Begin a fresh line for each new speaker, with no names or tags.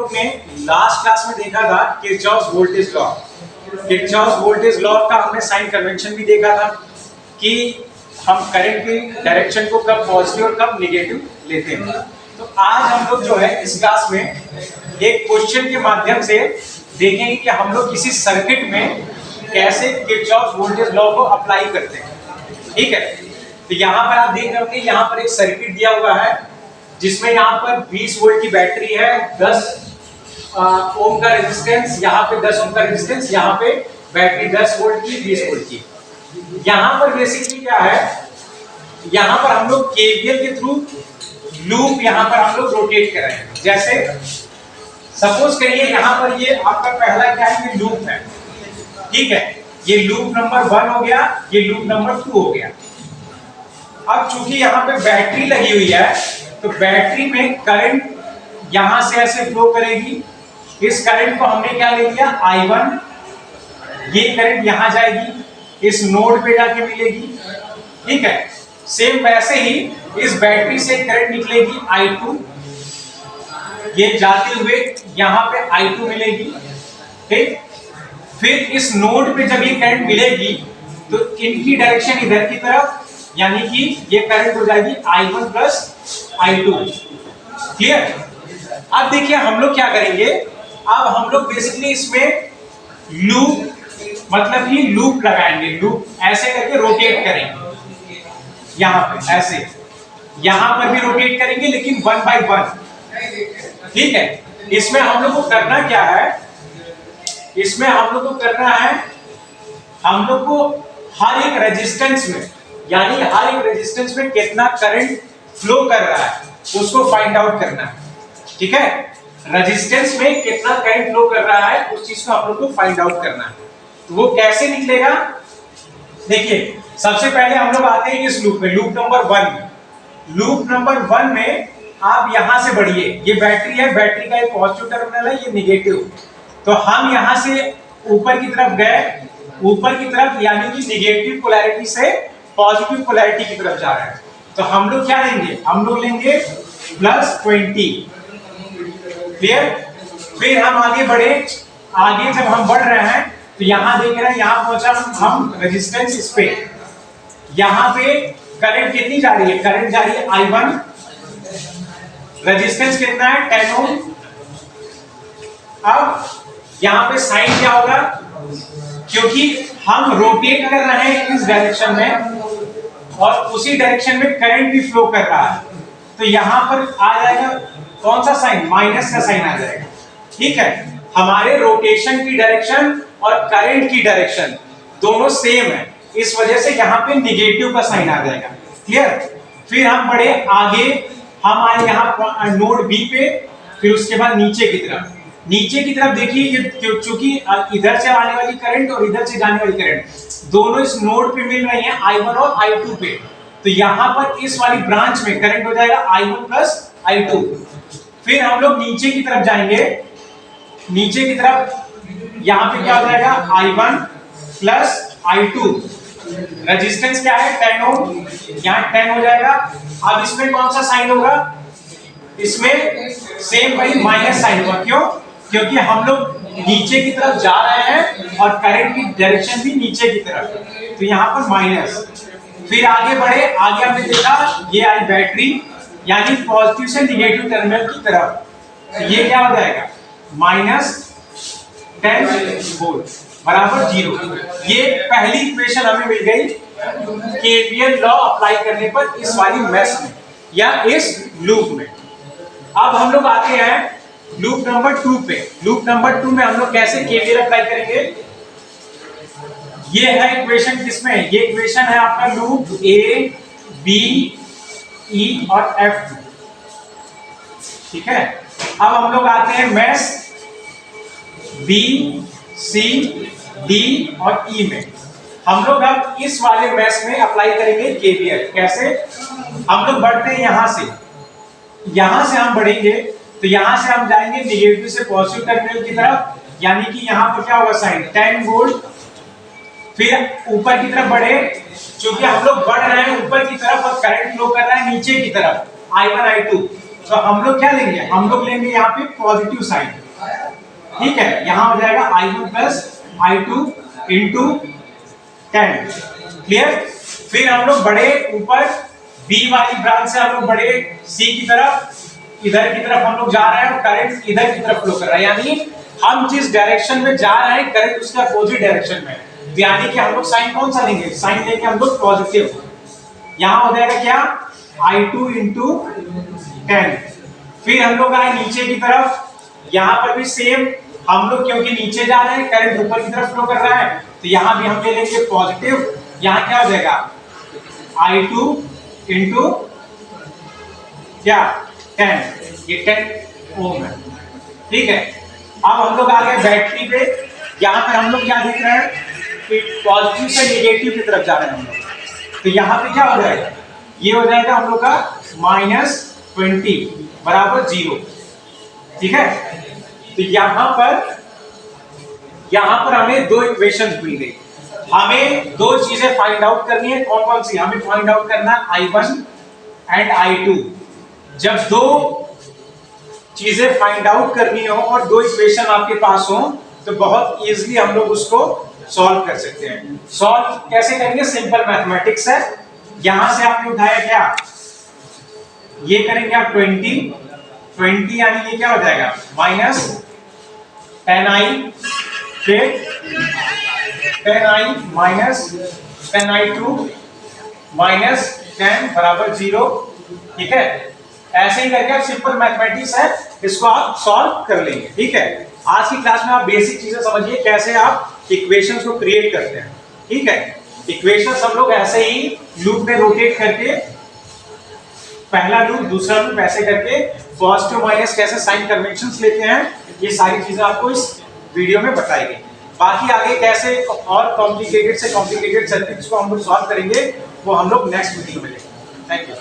लोग ने last class में देखा था Kirchhoff voltage law. Kirchhoff voltage law का हमने साइन कन्वेंशन भी देखा था कि हम करंट की डायरेक्शन को कब पॉजिटिव और कब नेगेटिव लेते हैं। तो आज हम लोग जो है इस क्लास में एक क्वेश्चन के माध्यम से देखेंगे कि हम लोग किसी सर्किट में कैसे किरचॉफ वोल्टेज लॉ को अप्लाई करते हैं। ठीक है, तो यहाँ पर आप देख रहे हो कि यहाँ पर एक सर्किट दिया हुआ है जिसमें यहाँ पर 20 वोल्ट की बैटरी है, 10 ओम का रेजिस्टेंस, यहाँ पे 10 ओम का रेजिस्टेंस, यहाँ पे बैटरी 10 वोल्ट की, 20 वोल्ट की। यहाँ पर बेसिकली क्या है, यहाँ पर हम लोग केवीएल के थ्रू लूप यहाँ पर हम लोग रोटेट कर रहे हैं। जैसे सपोज करिए यहाँ पर ये आपका पहला क्या है, ये लूप है। ठीक है, ये लूप नंबर 1 हो गया, ये लूप नंबर 2 हो गया। अब चूंकि यहाँ पे बैटरी लगी हुई है तो बैटरी में करंट यहां से ऐसे फ्लो करेगी। इस करंट को हमने क्या ले लिया, I1। ये करंट यहां जाएगी, इस नोड पे जाके मिलेगी। ठीक है, सेम वैसे ही इस बैटरी से करंट निकलेगी I2, ये जाते हुए यहां पे I2 मिलेगी। ठीक, फिर इस नोड पे जब ये करंट मिलेगी तो इनकी डायरेक्शन इधर की तरफ, यानी कि ये करंट हो जाएगी I1 प्लस I2। क्लियर? अब देखिए हम लोग क्या करेंगे, अब हम लोग बेसिकली इसमें लूप मतलब कि लूप लगाएंगे। लूप ऐसे करके रोटेट करेंगे, यहां पे ऐसे, यहां पर भी रोटेट करेंगे लेकिन 1 बाय 1। ठीक है, इसमें हम लोग को करना क्या है, इसमें हम लोग को करना है, हम लोग को हर एक रेजिस्टेंस में, यानी हर एक रेजिस्टेंस में कितना करंट फ्लो कर रहा है उसको फाइंड आउट करना है। ठीक है, रेजिस्टेंस में कितना करंट फ्लो कर रहा है उस चीज को हम लोग को फाइंड आउट करना है। तो वो कैसे निकलेगा, देखिए सबसे पहले हम लोग आते हैं इस लूप में, लूप नंबर 1। लूप नंबर 1 में आप यहां से बढ़िए, ये बैटरी है, बैटरी का एक पॉजिटिव टर्मिनल है, ये नेगेटिव। तो हम यहां से ऊपर की तरफ गए, ऊपर की तरफ यानी कि नेगेटिव पोलैरिटी से पॉजिटिव पोलैरिटी की तरफ जा रहे हैं। तो हम लोग क्या लेंगे, हम लोग लेंगे +20। क्लियर? फिर हम आगे बढ़े, आगे जब हम बढ़ रहे हैं तो यहां देख रहे हैं, यहां पहुंचा हम रेजिस्टेंस इस पे, यहां पे करंट कितनी जा रही है, करंट जा रही है I1, रेजिस्टेंस कितना है 10 ओम। अब यहां पे साइन क्या होगा, क्योंकि हम रोटेट कर रहे हैं इस डायरेक्शन में और उसी डायरेक्शन में करंट भी फ्लो कर रहा है, तो यहां पर आ जाएगा कौन सा साइन, माइनस का साइन आ जाएगा। ठीक है, हमारे रोटेशन की डायरेक्शन और करंट की डायरेक्शन दोनों सेम है, इस वजह से यहां पे नेगेटिव का साइन आ जाएगा। क्लियर? फिर हम बढ़े आगे, हम आए यहां नोड बी पे, फिर उसके बाद नीचे की तरफ, नीचे की तरफ देखिए ये चूंकि इधर से आने वाली करंट और इधर से जाने वाली करंट दोनों इस नोड पे मिल रही हैं I1 और I2 पे, तो यहां पर इस वाली ब्रांच में करंट हो जाएगा I1 प्लस I2। फिर हम लोग नीचे की तरफ जाएंगे, नीचे की तरफ यहां पे क्या हो जाएगा I1 प्लस I2, रेजिस्टेंस क्या है 10 ओम, यहां 10 हो जाएगा। अब इसमें कौन सा साइन होगा, इसमें सेम वही माइनस साइन होगा। क्यों? क्योंकि हम लोग नीचे की तरफ जा रहे हैं और करंट की डायरेक्शन भी नीचे की तरफ, तो यहाँ पर माइनस। फिर आगे बढ़े, आगे हमने देखा ये आई बैटरी, यानी पॉजिटिव से निगेटिव टर्मिनल की तरफ, तो ये क्या हो जाएगा -10 वोल्ट बराबर 0। ये पहली इक्वेशन हमें मिल गई केवीएल लॉ अप्लाई करने पर इस वाली मेश में या इस लूप में। अब हम लोग आते हैं लूप नंबर 2 पे। लूप नंबर 2 में हम लोग कैसे केवीएल अप्लाई करेंगे, ये है इक्वेशन, किसमें, ये इक्वेशन है आपका लूप A, B, E और F। ठीक है, अब हम लोग आते हैं मेश B, C, D और E में। हम लोग अब इस वाले मेश में अप्लाई करेंगे केवीएल। कैसे, हम लोग बढ़ते हैं यहां से हम बढ़ेंगे तो यहां से हम जाएंगे नेगेटिव से पॉजिटिव टर्मिनल की तरफ, यानी कि यहां पर क्या होगा साइन 10 वोल्ट। फिर ऊपर की तरफ बढ़े, क्योंकि हम लोग बढ़ रहे हैं ऊपर की तरफ और करंट फ्लो कर रहा है नीचे की तरफ I1 I2, तो हम लोग क्या लेंगे, हम लोग लेंगे यहाँ पे पॉजिटिव साइड, ठीक है। यहाँ हो जाएगा I1 plus I2 into 10, clear. फिर हम लोग बढ़े ऊपर B वाली ब्रांच से, हम लोग बढ़े C की तरफ, इधर की तरफ हम लोग जा रहे हैं और करंट इधर की तरफ फ्लो कर रहा है, यानी हम जिस डायरेक्शन में जा रहे हैं करंट उसके अपोजिट डायरेक्शन में, यानी कि हम लोग साइन कौन सा लेंगे, साइन लेंगे हम लोग पॉजिटिव। यहाँ हो जाएगा क्या, I2 इंटू 10। फिर हम लोग आए नीचे की तरफ, यहाँ पर भी सेम, हम लोग क्योंकि नीचे जा रहे हैं करंट ऊपर की तरफ फ्लो कर रहा है, तो यहाँ भी हम ले लेंगे पॉजिटिव। यहाँ क्या हो जाएगा, I2 इंटू क्या 10, ये 10 ओम है, ठीक है। अब हम लोग आ गए बैटरी पे, यहाँ पर हम लोग क्या देख रहे हैं कि पॉजिटिव से नेगेटिव की तरफ जा रहे हैं हम लोग, तो यहाँ पे क्या हो जाएगा, ये हो जाएगा हम लोग का -20 बराबर 0, ठीक है। तो यहाँ पर हमें दो इक्वेशंस मिल गई, हमें दो चीजें फाइंड आउट करनी है। कौन कौन सी, हमें फाइंड आउट करना है I1 एंड I2। जब दो चीजें फाइंड आउट करनी हो और दो इक्वेशन आपके पास हो तो बहुत इजीली हम लोग उसको सॉल्व कर सकते हैं। सॉल्व कैसे करेंगे, सिंपल मैथमेटिक्स है। यहां से आपने उठाया क्या, ये करेंगे आप 20 यानी ये क्या हो जाएगा -10i, फिर 10i माइनस 10i2 माइनस 10 बराबर 0, ठीक है। ऐसे ही करके आप सिंपल मैथमेटिक्स है, इसको आप सॉल्व कर लेंगे, ठीक है। आज की क्लास में आप बेसिक चीजें समझिए कैसे आप इक्वेशंस को क्रिएट करते हैं, ठीक है। इक्वेशंस हम लोग ऐसे ही लूप में रोटेट करके, पहला लूप दूसरा लूप ऐसे करके पॉजिटिव माइनस कैसे साइन कन्वेंशंस लेते हैं, ये सारी चीजें आपको इस वीडियो में बताई गई। बाकी आगे कैसे और कॉम्प्लिकेटेड से कॉम्प्लिकेटेड सर्किट्स को हम लोग सॉल्व करेंगे वो हम लोग नेक्स्ट वीडियो में लेंगे। Thank you.